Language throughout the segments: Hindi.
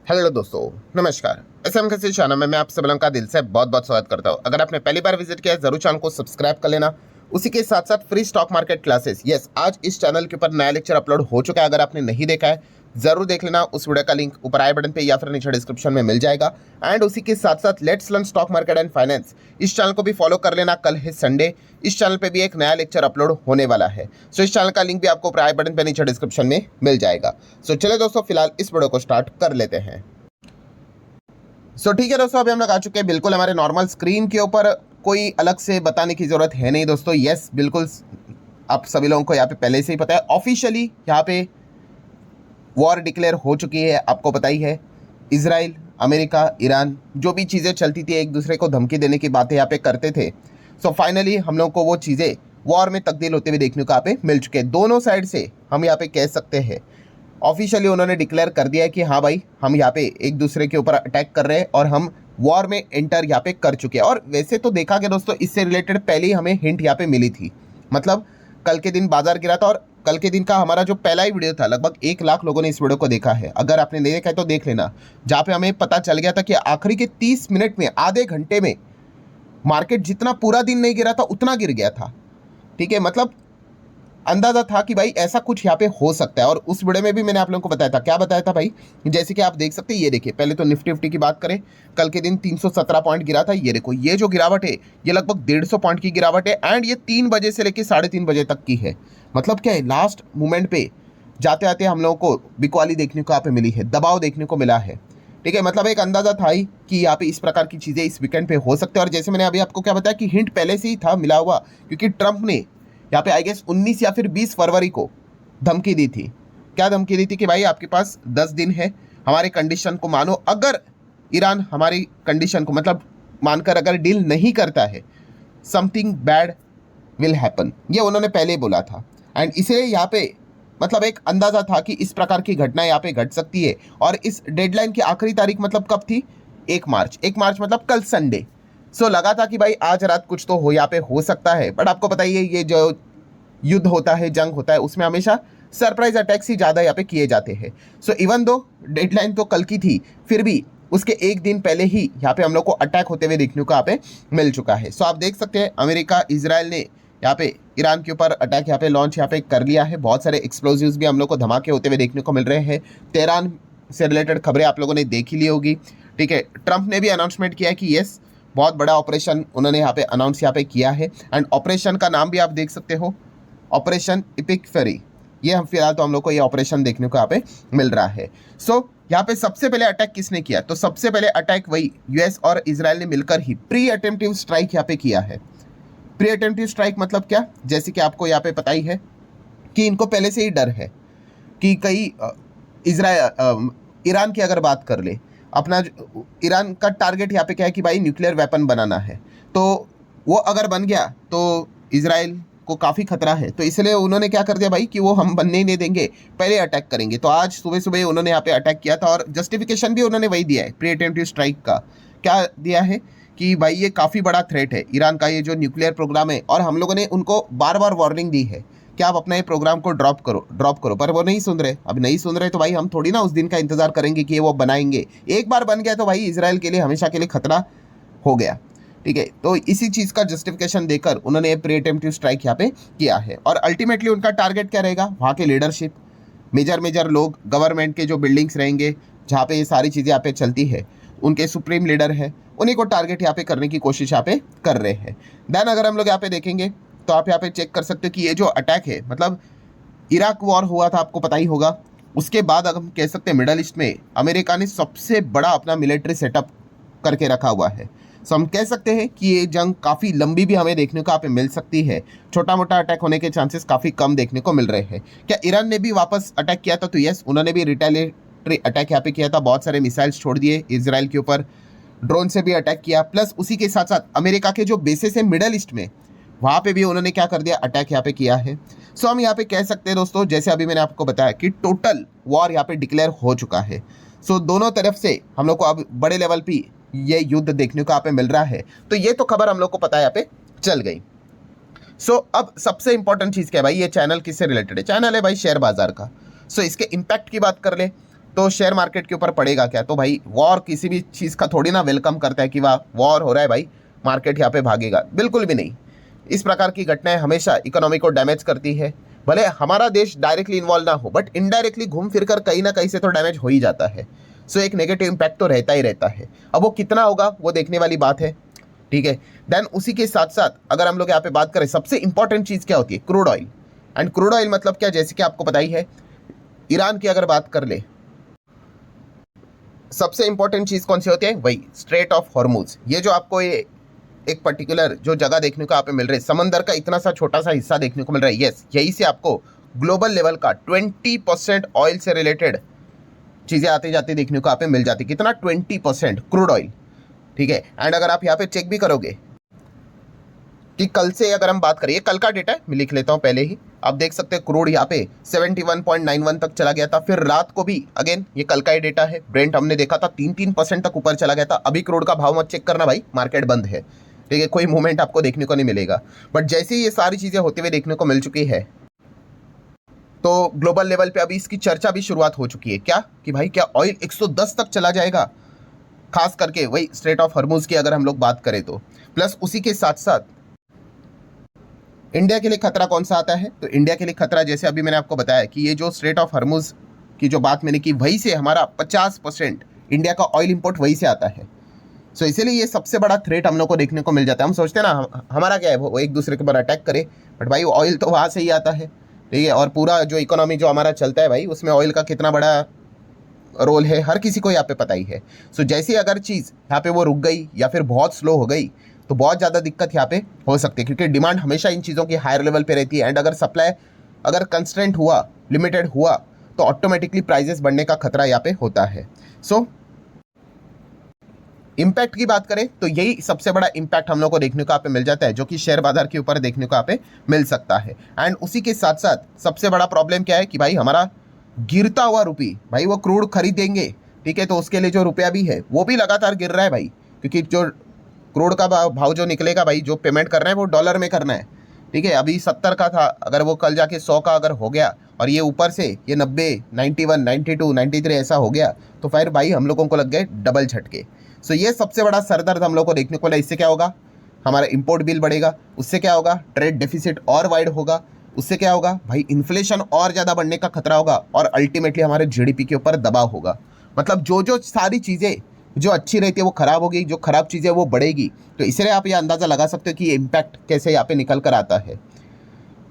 हेलो दोस्तों, नमस्कार। एसएम किसी चैनल में मैं आप सब लोगों का दिल से बहुत बहुत स्वागत करता हूं। अगर आपने पहली बार विजिट किया है जरूर चैनल को सब्सक्राइब कर लेना। उसी के साथ साथ free stock market classes, yes, आज इस चैनल के ऊपर नया लेक्चर अपलोड हो चुका है। अगर आपने नहीं देखा है जरूर देख लेना। उस वीडियो का लिंक ऊपर आई बटन पे या फिर नीचे डिस्क्रिप्शन में मिल जाएगा। एंड उसी के साथ साथ let's learn stock market and finance, इस चैनल को भी फॉलो कर लेना। कल है संडे, इस चैनल पे भी एक नया लेक्चर अपलोड होने वाला है। सो इस चैनल का लिंक भी आपको ऊपर आई बटन पे नीचे डिस्क्रिप्शन में मिल जाएगा। सो चलिए दोस्तों, फिलहाल इस वीडियो को स्टार्ट कर लेते हैं। ठीक है दोस्तों, अभी हम लोग आ चुके हैं बिल्कुल हमारे नॉर्मल स्क्रीन के ऊपर। कोई अलग से बताने की ज़रूरत है नहीं दोस्तों। यस, बिल्कुल आप सभी लोगों को यहाँ पे पहले से ही पता है। ऑफिशियली यहाँ पे वॉर डिक्लेयर हो चुकी है, आपको पता ही है। इजराइल, अमेरिका, ईरान, जो भी चीज़ें चलती थी, एक दूसरे को धमकी देने की बातें यहाँ पे करते थे। सो फाइनली हम लोग को वो चीज़ें वॉर में तब्दील होते हुए देखने को यहाँ पे मिल चुके हैं। दोनों साइड से हम यहाँ पे कह सकते हैं ऑफिशियली उन्होंने डिक्लेयर कर दिया है कि हाँ भाई, हम यहाँ पे एक दूसरे के ऊपर अटैक कर रहे हैं और हम वॉर में एंटर यहाँ पे कर चुके हैं। और वैसे तो देखा गया दोस्तों, इससे रिलेटेड पहले ही हमें हिंट यहाँ पे मिली थी। मतलब कल के दिन बाजार गिरा था और कल के दिन का हमारा जो पहला ही वीडियो था, लगभग 1 लाख लोगों ने इस वीडियो को देखा है। अगर आपने नहीं देखा है तो देख लेना, जहाँ पे हमें पता चल गया था कि आखिरी के 30 मिनट में, आधे घंटे में मार्केट जितना पूरा दिन नहीं गिरा था उतना गिर गया था। ठीक है, मतलब अंदाजा था कि भाई ऐसा कुछ यहाँ पे हो सकता है। और उस वीडियो में भी मैंने आप लोगों को बताया था। क्या बताया था भाई? जैसे कि आप देख सकते हैं, ये देखिए, पहले तो निफ्टी की बात करें, कल के दिन 317 पॉइंट गिरा था। ये देखो, ये जो गिरावट है ये लगभग 150 पॉइंट की गिरावट है। एंड ये 3 बजे से लेकर 3:30 बजे तक की है। मतलब क्या है, लास्ट मोमेंट पे जाते आते हम लोगों को बिकवाली देखने को यहाँ पे मिली है, दबाव देखने को मिला है। ठीक है, मतलब एक अंदाजा था ही कि यहाँ पे इस प्रकार की चीज़ें इस वीकेंड पे हो सकते हैं। और जैसे मैंने अभी आपको क्या बताया कि हिंट पहले से ही था मिला हुआ, क्योंकि ट्रंप ने यहाँ पे आई गेस 19 या फिर 20 फरवरी को धमकी दी थी। क्या धमकी दी थी? कि भाई आपके पास 10 दिन है, हमारे कंडीशन को मानो। अगर ईरान हमारी कंडीशन को मतलब मानकर अगर डील नहीं करता है, समथिंग बैड विल हैपन, ये उन्होंने पहले ही बोला था। एंड इसलिए यहाँ पे मतलब एक अंदाजा था कि इस प्रकार की घटना यहाँ पे घट सकती है। और इस डेडलाइन की आखिरी तारीख मतलब कब थी? 1 मार्च। 1 मार्च मतलब कल संडे। सो लगा था कि भाई आज रात कुछ तो हो यहाँ पे हो सकता है। बट आपको पता ही है, ये जो युद्ध होता है, जंग होता है, उसमें हमेशा सरप्राइज अटैक्स ही ज़्यादा यहाँ पे किए जाते हैं। सो इवन दो डेडलाइन तो कल की थी, फिर भी उसके एक दिन पहले ही यहाँ पे हम लोग को अटैक होते हुए देखने को यहाँ पे मिल चुका है। सो आप देख सकते हैं, अमेरिका, इजराइल ने यहाँ पे ईरान के ऊपर अटैक यहाँ पे लॉन्च यहाँ पे कर लिया है। बहुत सारे एक्सप्लोजिव्स भी हम लोग को धमाके होते हुए देखने को मिल रहे हैं। तेहरान से रिलेटेड खबरें आप लोगों ने देख ही ली होगी। ठीक है, ट्रंप ने भी अनाउंसमेंट किया है कि येस, बहुत बड़ा ऑपरेशन उन्होंने यहाँ पे अनाउंस यहाँ पे किया है। एंड ऑपरेशन का नाम भी आप देख सकते हो, ऑपरेशन इपिक फेरी। ये हम फिलहाल तो हम लोग को ये ऑपरेशन देखने को यहाँ पे मिल रहा है। सो यहाँ पे सबसे पहले अटैक किसने किया? तो सबसे पहले अटैक वही यूएस और इजराइल ने मिलकर ही प्री अटेम्प्टिव स्ट्राइक यहाँ पे किया है। प्री अटेम्प्टिव स्ट्राइक मतलब क्या? जैसे कि आपको यहाँ पे पता ही है कि इनको पहले से ही डर है कि कई ईरान की अगर बात कर ले, अपना ईरान का टारगेट यहाँ पे क्या है कि भाई न्यूक्लियर वेपन बनाना है। तो वो अगर बन गया तो इजराइल को काफ़ी खतरा है। तो इसलिए उन्होंने क्या कर दिया भाई कि वो हम बनने ही नहीं देंगे, पहले अटैक करेंगे। तो आज सुबह सुबह उन्होंने यहाँ पे अटैक किया था। और जस्टिफिकेशन भी उन्होंने वही दिया है प्री अटेम्प्टिव स्ट्राइक का। क्या दिया है कि भाई ये काफ़ी बड़ा थ्रेट है ईरान का, ये जो न्यूक्लियर प्रोग्राम है। और हम लोगों ने उनको बार बार वार्निंग दी है कि आप अपना ये प्रोग्राम को ड्रॉप करो, पर वो नहीं सुन रहे। अब नहीं सुन रहे तो भाई हम थोड़ी ना उस दिन का इंतजार करेंगे कि वो बनाएंगे। एक बार बन गया तो भाई इजराइल के लिए हमेशा के लिए खतरा हो गया। ठीक है, तो इसी चीज़ का जस्टिफिकेशन देकर उन्होंने प्री अटेम्प्टिव स्ट्राइक यहाँ पे किया है। और अल्टीमेटली उनका टारगेट क्या रहेगा? वहाँ के लीडरशिप, मेजर लोग, गवर्नमेंट के जो बिल्डिंग्स रहेंगे जहाँ पे ये सारी चीज़ें यहाँ पे चलती है, उनके सुप्रीम लीडर है, उन्हीं को टारगेट यहाँ पे करने की कोशिश यहाँ पे कर रहे हैं। देन अगर हम लोग यहाँ पे देखेंगे तो आप यहाँ पे चेक कर सकते हो कि ये जो अटैक है, मतलब इराक वॉर हुआ था, आपको पता ही होगा। उसके बाद अगर हम कह सकते हैं मिडल ईस्ट में अमेरिका ने सबसे बड़ा अपना मिलिट्री सेटअप करके रखा हुआ है। सो हम कह सकते हैं कि ये जंग काफ़ी लंबी भी हमें देखने को यहाँ पे मिल सकती है। छोटा मोटा अटैक होने के चांसेस काफ़ी कम देखने को मिल रहे हैं। क्या ईरान ने भी वापस अटैक किया था? तो यस, उन्होंने भी रिटेलिएटरी अटैक यहाँ पे किया था। बहुत सारे मिसाइल्स छोड़ दिए इजराइल के ऊपर, ड्रोन से भी अटैक किया। प्लस उसी के साथ साथ अमेरिका के जो बेसेस है मिडल ईस्ट में, वहाँ पे भी उन्होंने क्या कर दिया? अटैक यहाँ पे किया है। सो हम यहाँ पे कह सकते हैं दोस्तों, जैसे अभी मैंने आपको बताया कि टोटल वॉर यहाँ पे डिक्लेयर हो चुका है। सो दोनों तरफ से हम लोग को अब बड़े लेवल पे ये युद्ध देखने को यहाँ पे मिल रहा है। तो ये तो खबर हम लोग को पता है यहाँ पे चल गई। सो अब सबसे इंपॉर्टेंट चीज़ क्या है भाई? ये चैनल किससे रिलेटेड है? चैनल है भाई शेयर बाजार का। सो इसके इम्पैक्ट की बात कर ले तो शेयर मार्केट के ऊपर पड़ेगा क्या? तो भाई वॉर किसी भी चीज़ का थोड़ी ना वेलकम करता है कि वाह वॉर हो रहा है भाई मार्केट यहाँ पे भागेगा, बिल्कुल भी नहीं। इस प्रकार की घटनाएं हमेशा इकोनॉमी को डैमेज करती है। भले हमारा देश डायरेक्टली इन्वॉल्व ना हो, बट इनडायरेक्टली घूम फिर कर कहीं ना कहीं से तो डैमेज हो ही जाता है। सो एक नेगेटिव इम्पैक्ट तो रहता ही रहता है। अब वो कितना होगा वो देखने वाली बात है, ठीक है। देन उसी के साथ साथ अगर हम लोग यहाँ पे बात करें, सबसे इंपॉर्टेंट चीज़ क्या होती है? Crude oil. And crude oil मतलब क्या? जैसे कि आपको पता ही है, ईरान की अगर बात कर ले, सबसे इंपॉर्टेंट चीज़ कौन सी होती है? वही स्ट्रेट ऑफ हॉर्मुज। ये जो आपको ये एक पर्टिकुलर जो जगह देखने को आप मिल रही है, समंदर का इतना सा छोटा सा हिस्सा देखने को मिल रहा है, यस, यही से आपको ग्लोबल लेवल का 20% ऑयल से रिलेटेड चीज़ें आती जाती देखने को आप मिल जाती। कितना? 20% क्रूड ऑयल, ठीक है। एंड अगर आप यहाँ पे चेक भी करोगे कि कल से अगर हम बात करें, ये कल का डेटा है, मैं लिख लेता हूँ पहले ही, आप देख सकते हैं क्रूड यहाँ पे 71.91 तक चला गया था। फिर रात को भी अगेन ये कल का ही डेटा है, ब्रेंट हमने देखा था 3% तक ऊपर चला गया था। अभी क्रूड का भाव मत चेक करना भाई, मार्केट बंद है, ठीक है, कोई मूवमेंट आपको देखने को नहीं मिलेगा। बट जैसे ही ये सारी चीज़ें होते हुए देखने को मिल चुकी है, तो ग्लोबल लेवल पे अभी इसकी चर्चा भी शुरुआत हो चुकी है। क्या? कि भाई क्या ऑयल 110 तक चला जाएगा? खास करके वही स्ट्रेट ऑफ हॉर्मुज की अगर हम लोग बात करें तो। प्लस उसी के साथ साथ इंडिया के लिए खतरा कौन सा आता है? तो इंडिया के लिए खतरा, जैसे अभी मैंने आपको बताया कि ये जो स्ट्रेट ऑफ हॉर्मुज की जो बात मैंने की, वहीं से हमारा 50% इंडिया का ऑयल इंपोर्ट वहीं से आता है। सो इसीलिए ये सबसे बड़ा थ्रेट हम लोग को देखने को मिल जाता है। हम सोचते हैं ना हमारा क्या है, वो एक दूसरे के ऊपर अटैक करे, बट भाई ऑयल तो वहाँ से ही आता है, ठीक है। और पूरा जो इकोनॉमी जो हमारा चलता है भाई, उसमें ऑयल का कितना बड़ा रोल है हर किसी को यहाँ पे पता ही है। सो जैसे अगर चीज़ यहाँ पे वो रुक गई या फिर बहुत स्लो हो गई, तो बहुत ज़्यादा दिक्कत यहाँ पे हो सकती है, क्योंकि डिमांड हमेशा इन चीज़ों की हायर लेवल पे रहती है। एंड अगर सप्लाई अगर कंस्टेंट हुआ, लिमिटेड हुआ, तो ऑटोमेटिकली प्राइजेस बढ़ने का खतरा यहाँ पे होता है। सो इम्पैक्ट की बात करें तो यही सबसे बड़ा इम्पैक्ट हम लोग को देखने को यहाँ पे मिल जाता है, जो कि शेयर बाजार के ऊपर देखने को यहाँ पे मिल सकता है। एंड उसी के साथ साथ सबसे बड़ा प्रॉब्लम क्या है कि भाई हमारा गिरता हुआ रुपी, भाई वो क्रूड खरीदेंगे, ठीक है, तो उसके लिए जो रुपया भी है वो भी लगातार गिर रहा है भाई, क्योंकि जो क्रूड का भाव जो निकलेगा भाई, जो पेमेंट करना है वो डॉलर में करना है, ठीक है। अभी 70 का था, अगर वो कल जाके 100 का अगर हो गया और ये ऊपर से ये 90, 91, 92, 93 ऐसा हो गया, तो फिर भाई हम लोगों को लग गए डबल झटके। सो ये सबसे बड़ा सरदर्द हम लोग को देखने को मिला। इससे क्या होगा? हमारा इंपोर्ट बिल बढ़ेगा, उससे क्या होगा? ट्रेड डेफिसिट और वाइड होगा, उससे क्या होगा भाई? इन्फ्लेशन और ज़्यादा बढ़ने का खतरा होगा, और अल्टीमेटली हमारे जीडीपी के ऊपर दबाव होगा। मतलब जो जो सारी चीज़ें जो अच्छी रहती है वो खराब होगी, जो खराब चीज़ें वो बढ़ेगी। तो इसलिए आप ये अंदाज़ा लगा सकते हो कि ये इम्पैक्ट कैसे यहाँ पे निकल कर आता है।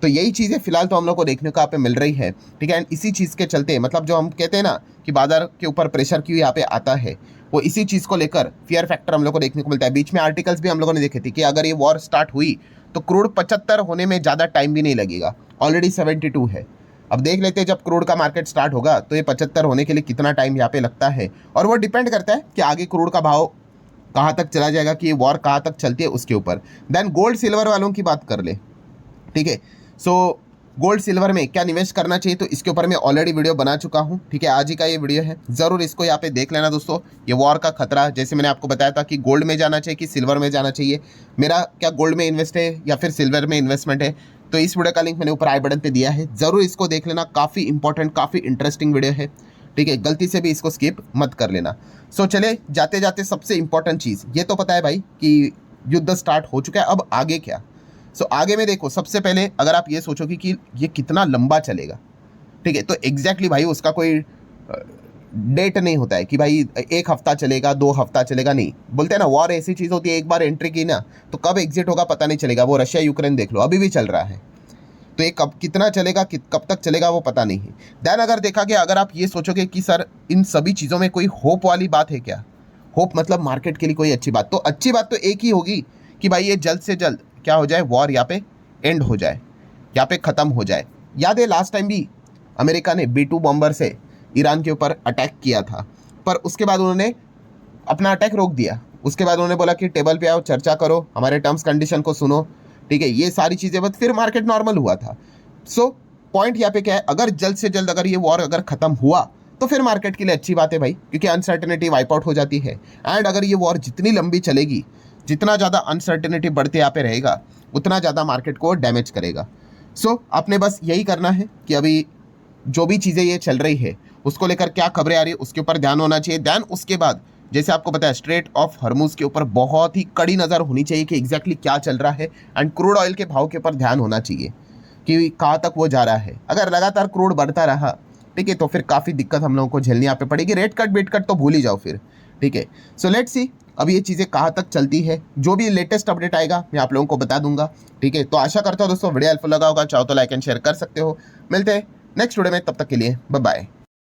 तो यही चीज़ें फिलहाल तो हम लोग को देखने को यहाँ पे मिल रही है, ठीक है। एंड इसी चीज़ के चलते मतलब जो हम कहते हैं ना कि बाजार के ऊपर प्रेशर क्यों यहाँ पे आता है, वो इसी चीज़ को लेकर फियर फैक्टर हम लोग को देखने को मिलता है। बीच में आर्टिकल्स भी हम लोगों ने देखे थे कि अगर ये वॉर स्टार्ट हुई तो क्रूड 75 होने में ज़्यादा टाइम भी नहीं लगेगा, ऑलरेडी 72 है। अब देख लेते हैं जब क्रूड का मार्केट स्टार्ट होगा तो ये 75 होने के लिए कितना टाइम यहाँ पे लगता है, और वो डिपेंड करता है कि आगे क्रूड का भाव कहाँ तक चला जाएगा, कि ये वॉर कहाँ तक चलती है उसके ऊपर। देन गोल्ड सिल्वर वालों की बात कर ले, ठीक है। सो गोल्ड सिल्वर में क्या निवेश करना चाहिए, तो इसके ऊपर मैं ऑलरेडी वीडियो बना चुका हूँ, ठीक है। आज ही का ये वीडियो है, ज़रूर इसको यहाँ पे देख लेना दोस्तों। ये वॉर का खतरा, जैसे मैंने आपको बताया था कि गोल्ड में जाना चाहिए कि सिल्वर में जाना चाहिए, मेरा क्या गोल्ड में इन्वेस्ट है या फिर सिल्वर में इन्वेस्टमेंट है, तो इस वीडियो का लिंक मैंने ऊपर आई बटन पे दिया है, ज़रूर इसको देख लेना। काफ़ी इंपॉर्टेंट, काफ़ी इंटरेस्टिंग वीडियो है, ठीक है। गलती से भी इसको स्किप मत कर लेना। सो चले जाते जाते सबसे इंपॉर्टेंट चीज़ ये तो पता है भाई कि युद्ध स्टार्ट हो चुका है, अब आगे क्या। सो आगे में देखो, सबसे पहले अगर आप ये सोचोगे कि ये कितना लंबा चलेगा, ठीक है, तो एग्जैक्टली भाई उसका कोई डेट नहीं होता है कि भाई 1 हफ्ता चलेगा, 2 हफ्ता चलेगा, नहीं। बोलते हैं ना वॉर ऐसी चीज़ होती है, एक बार एंट्री की ना तो कब एग्जिट होगा पता नहीं चलेगा। वो रशिया यूक्रेन देख लो, अभी भी चल रहा है, तो ये कब कितना चलेगा, कब तक चलेगा वो पता नहीं है। देन अगर देखा गया, अगर आप ये सोचोगे कि सर इन सभी चीज़ों में कोई होप वाली बात है क्या, होप मतलब मार्केट के लिए कोई अच्छी बात, तो अच्छी बात तो एक ही होगी कि भाई ये जल्द से जल्द क्या हो जाए, वॉर यहाँ पे एंड हो जाए, यहाँ पे ख़त्म हो जाए। याद है लास्ट टाइम भी अमेरिका ने B-2 बॉम्बर से ईरान के ऊपर अटैक किया था, पर उसके बाद उन्होंने अपना अटैक रोक दिया। उसके बाद उन्होंने बोला कि टेबल पे आओ, चर्चा करो, हमारे टर्म्स कंडीशन को सुनो, ठीक है, ये सारी चीज़ें बाद फिर मार्केट नॉर्मल हुआ था। सो पॉइंट यहाँ पे क्या है, अगर जल्द से जल्द अगर ये वॉर अगर ख़त्म हुआ तो फिर मार्केट के लिए अच्छी बात है भाई, क्योंकि अनसर्टेनिटी वाइप आउट हो जाती है। एंड अगर ये वॉर जितनी लंबी चलेगी, जितना ज़्यादा अनसर्टेनिटी बढ़ते यहाँ पे रहेगा, उतना ज़्यादा मार्केट को डैमेज करेगा। सो आपने बस यही करना है कि अभी जो भी चीज़ें ये चल रही है उसको लेकर क्या खबरें आ रही है उसके ऊपर ध्यान होना चाहिए। ध्यान उसके बाद जैसे आपको पता है स्ट्रेट ऑफ हॉर्मुज के ऊपर बहुत ही कड़ी नज़र होनी चाहिए कि एग्जैक्टली क्या चल रहा है, एंड क्रूड ऑयल के भाव के ऊपर ध्यान होना चाहिए कि कहाँ तक वो जा रहा है। अगर लगातार क्रूड बढ़ता रहा, ठीक है, तो फिर काफ़ी दिक्कत हम लोगों को झेलनी यहाँ पे पड़ेगी। रेट कट बेट कट तो भूल ही जाओ फिर, ठीक है। सो लेट्स सी अब ये चीज़ें कहाँ तक चलती है। जो भी लेटेस्ट अपडेट आएगा मैं आप लोगों को बता दूंगा, ठीक है। तो आशा करता हूँ दोस्तों वीडियो हेल्पफुल लगा होगा, चाहो तो लाइक एंड शेयर कर सकते हो। मिलते हैं नेक्स्ट वीडियो में, तब तक के लिए बाय बाय।